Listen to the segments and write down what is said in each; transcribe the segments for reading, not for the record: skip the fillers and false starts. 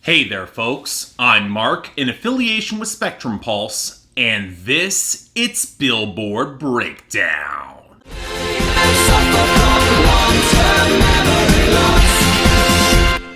Hey there, folks. I'm Mark, in affiliation with Spectrum Pulse, and it's Billboard Breakdown.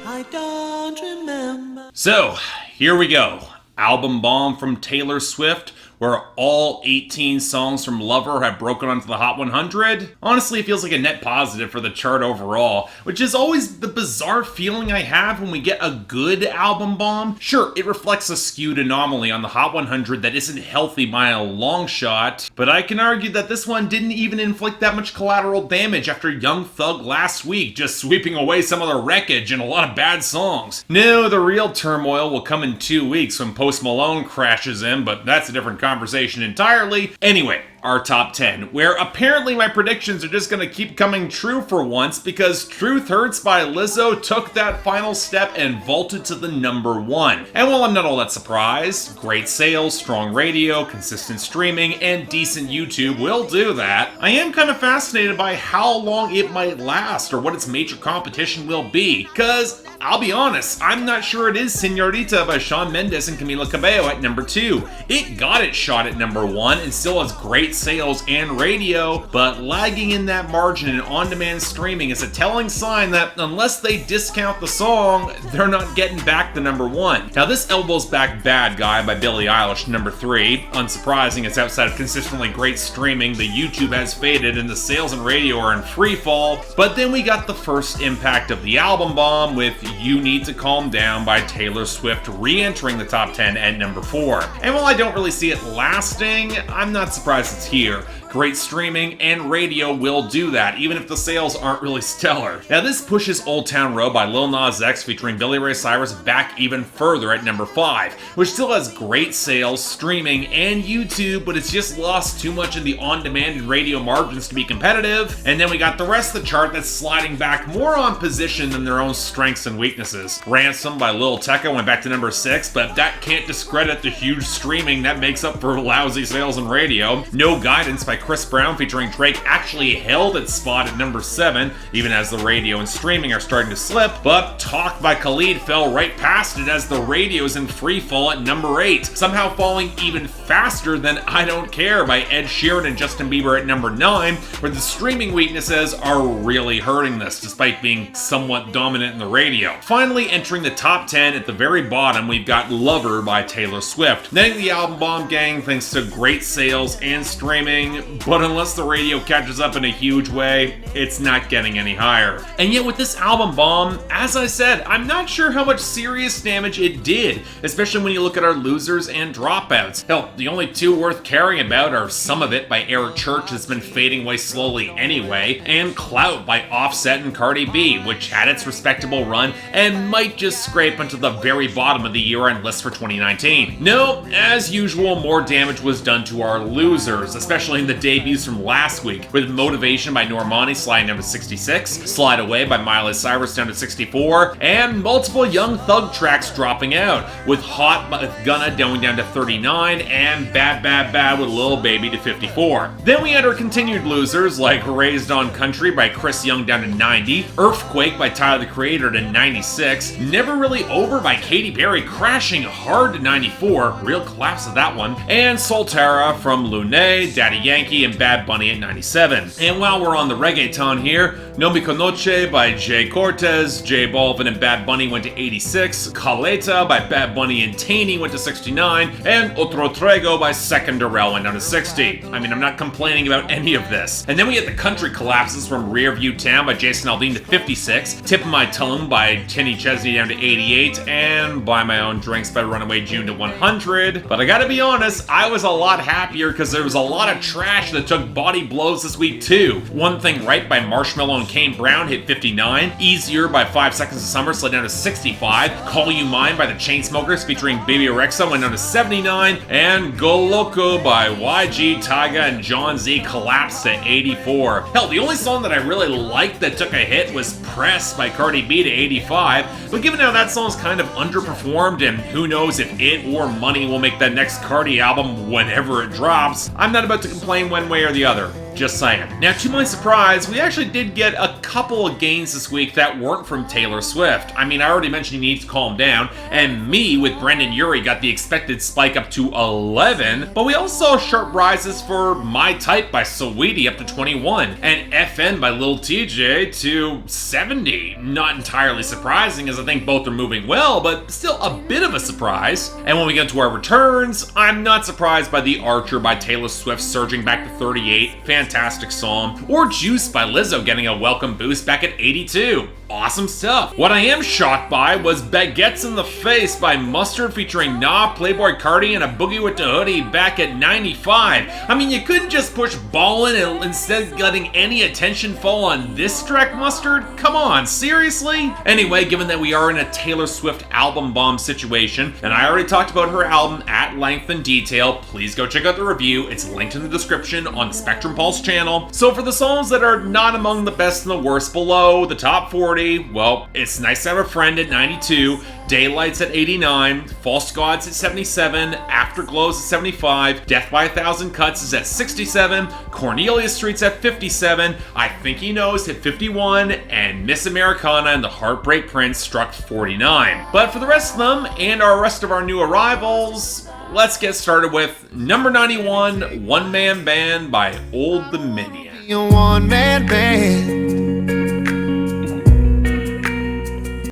I don't remember. So, here we go. Album bomb from Taylor Swift, where all 18 songs from Lover have broken onto the Hot 100. Honestly, it feels like a net positive for the chart overall, which is always the bizarre feeling I have when we get a good album bomb. Sure, it reflects a skewed anomaly on the Hot 100 that isn't healthy by a long shot, but I can argue that this one didn't even inflict that much collateral damage after Young Thug last week, just sweeping away some of the wreckage and a lot of bad songs. No, the real turmoil will come in 2 weeks when Post Malone crashes in, but that's a different conversation entirely. Anyway, our top 10, where apparently my predictions are just gonna keep coming true for once because Truth Hurts by Lizzo took that final step and vaulted to the number 1. And while I'm not all that surprised, great sales, strong radio, consistent streaming, and decent YouTube will do that, I am kind of fascinated by how long it might last or what its major competition will be, because I'll be honest, I'm not sure it is Señorita by Shawn Mendes and Camila Cabello at number 2. It got its shot at number 1 and still has great sales and radio, but lagging in that margin in on-demand streaming is a telling sign that unless they discount the song, they're not getting back the number 1. Now this elbows back Bad Guy by Billie Eilish number 3. Unsurprising, it's outside of consistently great streaming, the YouTube has faded and the sales and radio are in free fall. But then we got the first impact of the album bomb with You Need to Calm Down by Taylor Swift re-entering the top 10 at number 4. And while I don't really see it lasting, I'm not surprised it's here. Great streaming and radio will do that, even if the sales aren't really stellar. Now this pushes Old Town Road by Lil Nas X featuring Billy Ray Cyrus back even further at number 5, which still has great sales, streaming, and YouTube, but it's just lost too much in the on-demand and radio margins to be competitive. And then we got the rest of the chart that's sliding back more on position than their own strengths and weaknesses. Ransom by Lil Tecca went back to number 6, but that can't discredit the huge streaming that makes up for lousy sales and radio. No Guidance by Chris Brown featuring Drake actually held its spot at number 7, even as the radio and streaming are starting to slip, but Talk by Khalid fell right past it as the radio is in free fall at number 8, somehow falling even faster than I Don't Care by Ed Sheeran and Justin Bieber at number 9, where the streaming weaknesses are really hurting this, despite being somewhat dominant in the radio. Finally, entering the top 10 at the very bottom, we've got Lover by Taylor Swift, netting the album bomb gang thanks to great sales and streaming, but unless the radio catches up in a huge way, it's not getting any higher. And yet with this album bomb, as I said, I'm not sure how much serious damage it did, especially when you look at our losers and dropouts. Hell, the only two worth caring about are Some of It by Eric Church that's been fading away slowly anyway, and Clout by Offset and Cardi B, which had its respectable run and might just scrape into the very bottom of the year-end list for 2019. No, as usual, more damage was done to our losers, especially in the debuts from last week, with Motivation by Normani sliding down to 66, Slide Away by Miley Cyrus down to 64, and multiple Young Thug tracks dropping out, with Hot with Gunna going down to 39, and Bad Bad Bad with Lil Baby to 54. Then we had our continued losers like Raised on Country by Chris Young down to 90, Earthquake by Tyler the Creator to 96, Never Really Over by Katy Perry crashing hard to 94, real collapse of that one, and Soltera from Lune, Daddy Yankee, and Bad Bunny at 97. And while we're on the reggaeton here, No Me Conoce by Jay Cortez, J Balvin and Bad Bunny went to 86, Caleta by Bad Bunny and Taney went to 69, and Otro Trego by Second Darrell went down to 60. I mean, I'm not complaining about any of this. And then we get the country collapses from Rearview Town by Jason Aldean to 56, Tip of My Tongue by Kenny Chesney down to 88, and Buy My Own Drinks by Runaway June to 100. But I gotta be honest, I was a lot happier because there was a lot of trash that took body blows this week too. One Thing Right by Marshmello and Kane Brown hit 59, Easier by 5 Seconds of Summer slid down to 65, Call You Mine by the Chainsmokers featuring Baby Rexha went down to 79, and Go Loco by YG, Tyga, and John Z collapsed to 84. Hell, the only song that I really liked that took a hit was Press by Cardi B to 85, but given how that song's kind of underperformed and who knows if it or Money will make that next Cardi album whenever it drops, I'm not about to complain one way or the other. Just saying. Now, to my surprise, we actually did get a couple of gains this week that weren't from Taylor Swift. I mean, I already mentioned you need to calm down, and me with Brendan Urie got the expected spike up to 11, but we also saw sharp rises for My Type by Saweetie up to 21, and FN by Lil TJ to 70. Not entirely surprising, as I think both are moving well, but still a bit of a surprise. And when we get to our returns, I'm not surprised by The Archer by Taylor Swift surging back to 38, fantastic song, or Juice by Lizzo getting a welcome boost back at 82. Awesome stuff. What I am shocked by was Baguettes in the Face by Mustard featuring Nah, Playboy Cardi, and a Boogie with the Hoodie back at 95. I mean, you couldn't just push Ballin' and instead letting any attention fall on this track, Mustard? Come on, seriously? Anyway, given that we are in a Taylor Swift album bomb situation, and I already talked about her album at length and detail, please go check out the review. It's linked in the description on the Spectrum Pulse channel. So for the songs that are not among the best and the worst below the top 40, well, It's Nice to Have a Friend at 92, Daylight's at 89, False Gods at 77, Afterglow's at 75, Death by a Thousand Cuts is at 67, Cornelia Street's at 57, I Think He Knows at 51, and Miss Americana and the Heartbreak Prince struck 49. But for the rest of them, and our rest of our new arrivals, let's get started with number 91, One Man Band by Old Dominion. Your one-man band.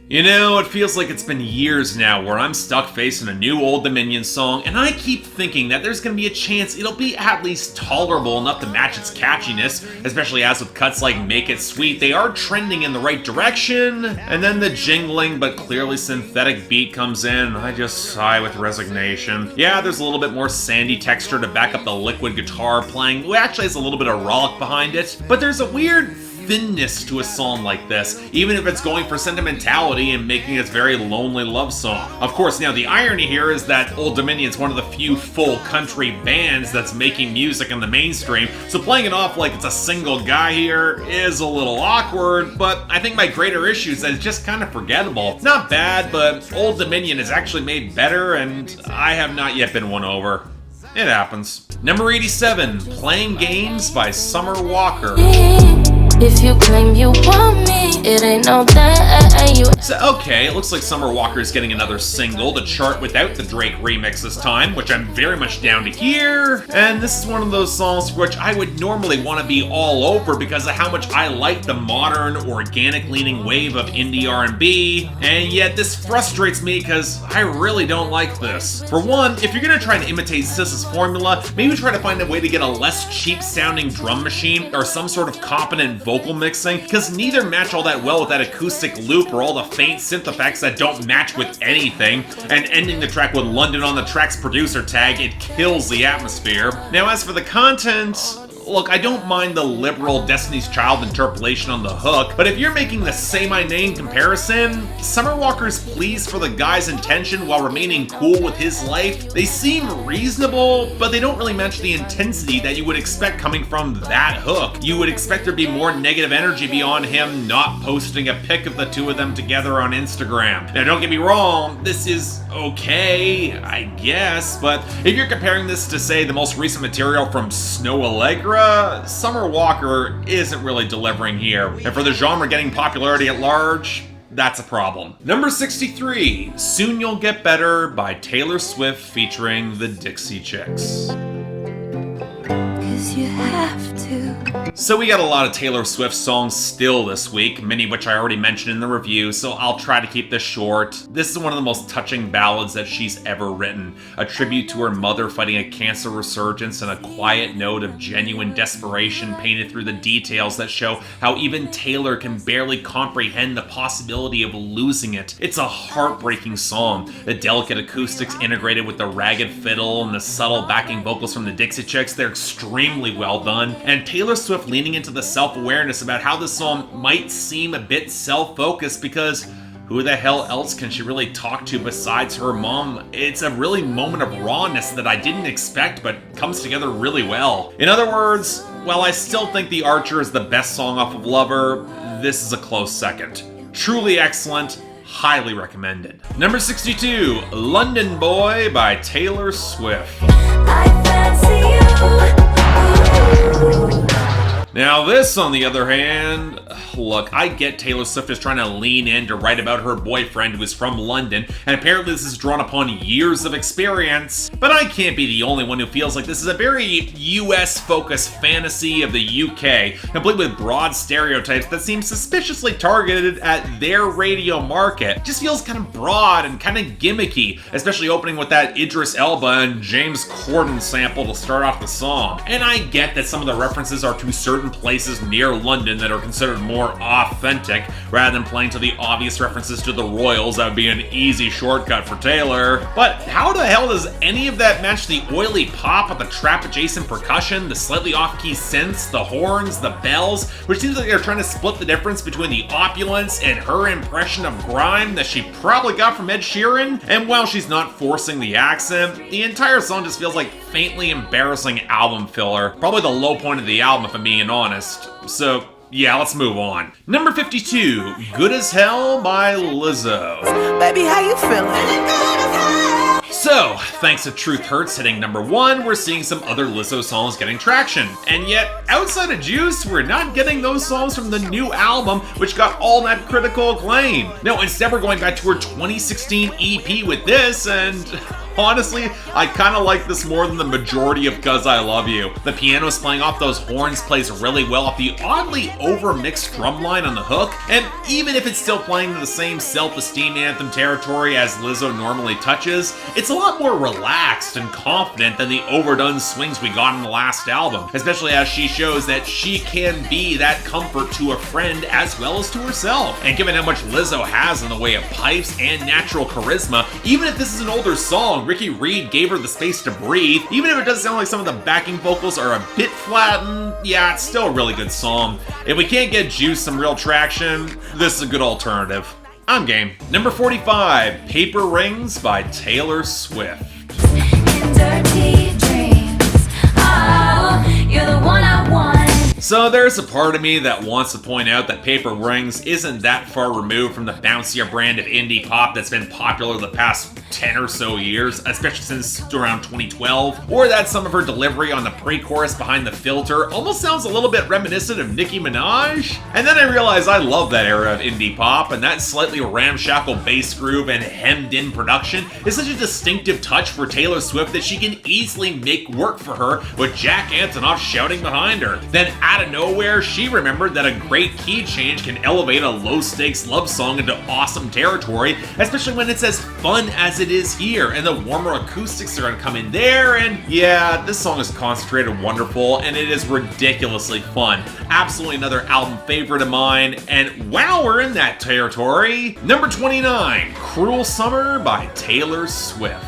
You know, it feels like it's been years now where I'm stuck facing a new Old Dominion song, and I keep thinking that there's gonna be a chance it'll be at least tolerable enough to match its catchiness, especially as with cuts like Make It Sweet, they are trending in the right direction, and then the jingling but clearly synthetic beat comes in, and I just sigh with resignation. Yeah, there's a little bit more sandy texture to back up the liquid guitar playing, which actually has a little bit of rollick behind it, but there's a weird thinness to a song like this, even if it's going for sentimentality and making its very lonely love song. Of course, now the irony here is that Old Dominion's one of the few full country bands that's making music in the mainstream, so playing it off like it's a single guy here is a little awkward, but I think my greater issue is that it's just kind of forgettable. Not bad, but Old Dominion is actually made better, and I have not yet been won over. It happens. Number 87, Playing Games by Summer Walker. If you claim you want me, it ain't no that you. So, okay, it looks like Summer Walker's getting another single to chart without the Drake remix this time, which I'm very much down to hear. And this is one of those songs for which I would normally want to be all over because of how much I like the modern, organic-leaning wave of indie R&B, and yet this frustrates me because I really don't like this. For one, if you're gonna try to imitate SZA's formula, maybe try to find a way to get a less cheap-sounding drum machine or some sort of competent vocal mixing, because neither match all that well with that acoustic loop or all the faint synth effects that don't match with anything, and ending the track with London on the track's producer tag, it kills the atmosphere. Now as for the content, look, I don't mind the liberal Destiny's Child interpolation on the hook, but if you're making the Say My Name comparison, Summer Walker's pleas for the guy's intention while remaining cool with his life, they seem reasonable, but they don't really match the intensity that you would expect coming from that hook. You would expect there to be more negative energy beyond him not posting a pic of the two of them together on Instagram. Now don't get me wrong, this is okay, I guess, but if you're comparing this to, say, the most recent material from Snow Allegra, Summer Walker isn't really delivering here. And for the genre getting popularity at large, that's a problem. Number 63, Soon You'll Get Better by Taylor Swift featuring the Dixie Chicks. 'Cause you have to. So we got a lot of Taylor Swift songs still this week, many of which I already mentioned in the review, so I'll try to keep this short. This is one of the most touching ballads that she's ever written, a tribute to her mother fighting a cancer resurgence and a quiet note of genuine desperation painted through the details that show how even Taylor can barely comprehend the possibility of losing it. It's a heartbreaking song. The delicate acoustics integrated with the ragged fiddle and the subtle backing vocals from the Dixie Chicks, they're extremely well done, and Taylor Swift leaning into the self-awareness about how this song might seem a bit self-focused because who the hell else can she really talk to besides her mom? It's a really moment of rawness that I didn't expect but comes together really well. In other words, while I still think The Archer is the best song off of Lover, this is a close second. Truly excellent, highly recommended. Number 62, London Boy by Taylor Swift. I fancy you. Now this, on the other hand, look, I get Taylor Swift is trying to lean in to write about her boyfriend who is from London, and apparently this is drawn upon years of experience, but I can't be the only one who feels like this is a very US-focused fantasy of the UK, complete with broad stereotypes that seem suspiciously targeted at their radio market. Just feels kind of broad and kind of gimmicky, especially opening with that Idris Elba and James Corden sample to start off the song. And I get that some of the references are to certain places near London that are considered more authentic, rather than playing to the obvious references to the Royals. That would be an easy shortcut for Taylor. But how the hell does any of that match the oily pop with the trap-adjacent percussion, the slightly off-key synths, the horns, the bells, which seems like they're trying to split the difference between the opulence and her impression of grime that she probably got from Ed Sheeran? And while she's not forcing the accent, the entire song just feels like faintly embarrassing album filler. Probably the low point of the album, if I'm being honest. So, yeah, let's move on. Number 52, Good as Hell by Lizzo. Baby, how you feeling? So, thanks to Truth Hurts hitting number 1, we're seeing some other Lizzo songs getting traction. And yet, outside of Juice, we're not getting those songs from the new album, which got all that critical acclaim. No, instead we're going back to her 2016 EP with this, and honestly, I kinda like this more than the majority of 'Cause I Love You. The piano's playing off those horns plays really well off the oddly over-mixed drum line on the hook, and even if it's still playing to the same self-esteem anthem territory as Lizzo normally touches, it's a lot more relaxed and confident than the overdone swings we got in the last album, especially as she shows that she can be that comfort to a friend as well as to herself. And given how much Lizzo has in the way of pipes and natural charisma, even if this is an older song, Ricky Reed gave her the space to breathe. Even if it does sound like some of the backing vocals are a bit flattened, yeah, it's still a really good song. If we can't get Juice some real traction, this is a good alternative. I'm game. Number 45, Paper Rings by Taylor Swift. Dirty dreams. Oh, you're the one I want. So there's a part of me that wants to point out that Paper Rings isn't that far removed from the bouncier brand of indie pop that's been popular the past 10 or so years, especially since around 2012, or that some of her delivery on the pre-chorus behind the filter almost sounds a little bit reminiscent of Nicki Minaj. And then I realized I love that era of indie pop, and that slightly ramshackle bass groove and hemmed-in production is such a distinctive touch for Taylor Swift that she can easily make work for her with Jack Antonoff shouting behind her. Then out of nowhere, she remembered that a great key change can elevate a low-stakes love song into awesome territory, especially when it's as fun as it is here, and the warmer acoustics are gonna come in there, and yeah, this song is concentrated wonderful, and it is ridiculously fun. Absolutely another album favorite of mine, and wow, we're in that territory. Number 29, Cruel Summer by Taylor Swift.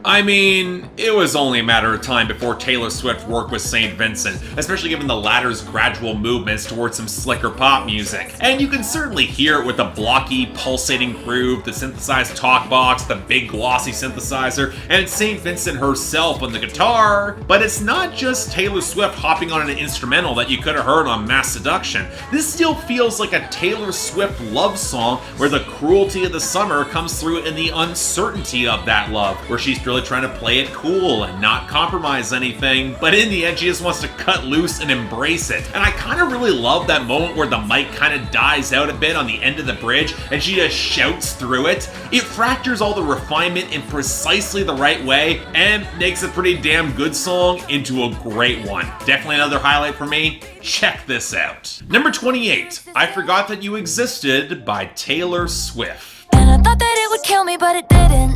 I mean, it was only a matter of time before Taylor Swift worked with St. Vincent, especially given the latter's gradual movements towards some slicker pop music. And you can certainly hear it with the blocky, pulsating groove, the synthesized talk box, the big glossy synthesizer, and St. Vincent herself on the guitar. But it's not just Taylor Swift hopping on an instrumental that you could have heard on Mass Seduction. This still feels like a Taylor Swift love song where the cruelty of the summer comes through in the uncertainty of that love, where she's really trying to play it cool and not compromise anything, but in the end she just wants to cut loose and embrace it. And I kind of really love that moment where the mic kind of dies out a bit on the end of the bridge and she just shouts through it. It fractures all the refinement in precisely the right way and makes a pretty damn good song into a great one. Definitely another highlight for me. Check this out. Number 28, I Forgot That You Existed by Taylor Swift. And I thought that it would kill me, but it didn't.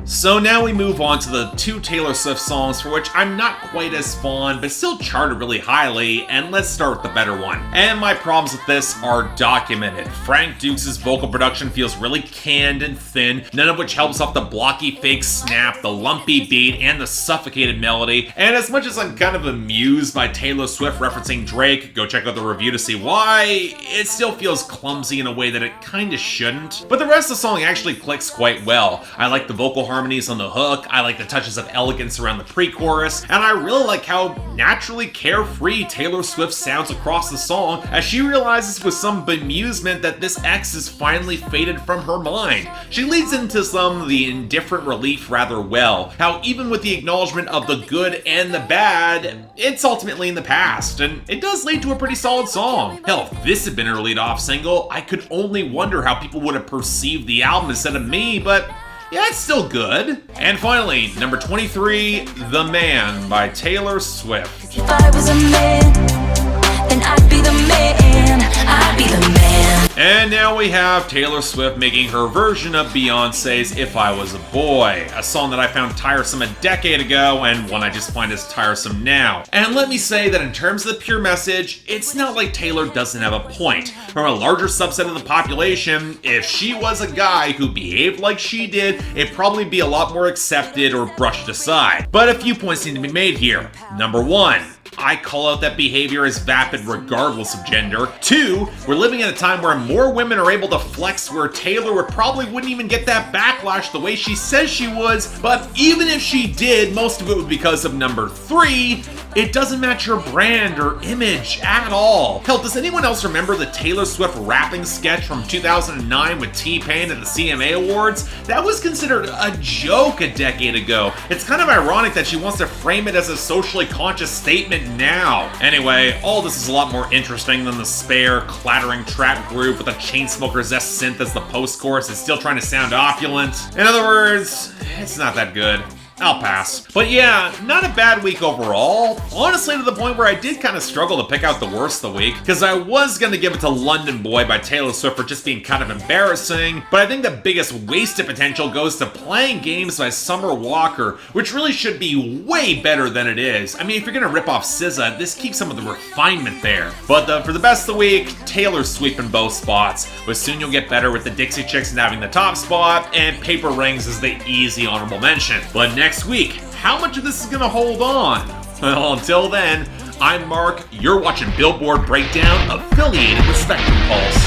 So now we move on to the two Taylor Swift songs for which I'm not quite as fond, but still charted really highly, and let's start with the better one. And my problems with this are documented. Frank Dukes' vocal production feels really canned and thin, none of which helps off the blocky fake snap, the lumpy beat, and the suffocated melody. And as much as I'm kind of amused by Taylor Swift referencing Drake, go check out the review to see why, it still feels clumsy in a way that it kinda shouldn't. But the rest of the song actually clicks quite well. I like the vocal harmony harmonies on the hook, I like the touches of elegance around the pre-chorus, and I really like how naturally carefree Taylor Swift sounds across the song as she realizes with some bemusement that this ex is finally faded from her mind. She leads into some of the indifferent relief rather well, how even with the acknowledgement of the good and the bad, it's ultimately in the past, and it does lead to a pretty solid song. Hell, if this had been her lead-off single, I could only wonder how people would have perceived the album instead of me, but yeah, it's still good. And finally, number 23, The Man by Taylor Swift. If I was a man, then I'd be the man. I'd be the man. And now we have Taylor Swift making her version of Beyonce's If I Was a Boy, a song that I found tiresome a decade ago and one I just find as tiresome now. And let me say that in terms of the pure message, it's not like Taylor doesn't have a point. From a larger subset of the population, if she was a guy who behaved like she did, it'd probably be a lot more accepted or brushed aside. But a few points need to be made here. Number one, I call out that behavior as vapid regardless of gender. 2, we're living at a time where more women are able to flex where Taylor wouldn't even get that backlash the way she says she was, but even if she did, most of it was because of number 3, it doesn't match her brand or image at all. Hell, does anyone else remember the Taylor Swift rapping sketch from 2009 with T-Pain at the CMA Awards? That was considered a joke a decade ago. It's kind of ironic that she wants to frame it as a socially conscious statement now. Anyway, all this is a lot more interesting than the spare, clattering trap group with a Chainsmokers-esque synth as the post-chorus is still trying to sound opulent. In other words, it's not that good. I'll pass. But yeah, not a bad week overall. Honestly, to the point where I did kind of struggle to pick out the worst of the week, because I was going to give it to London Boy by Taylor Swift for just being kind of embarrassing, but I think the biggest wasted potential goes to Playing Games by Summer Walker, which really should be way better than it is. I mean, if you're going to rip off SZA, this keeps some of the refinement there. But for the best of the week, Taylor's sweeping both spots, with Soon You'll Get Better with the Dixie Chicks having the top spot, and Paper Rings is the easy honorable mention. But next week, how much of this is going to hold on? Well, until then, I'm Mark, you're watching Billboard Breakdown, affiliated with Spectrum Pulse.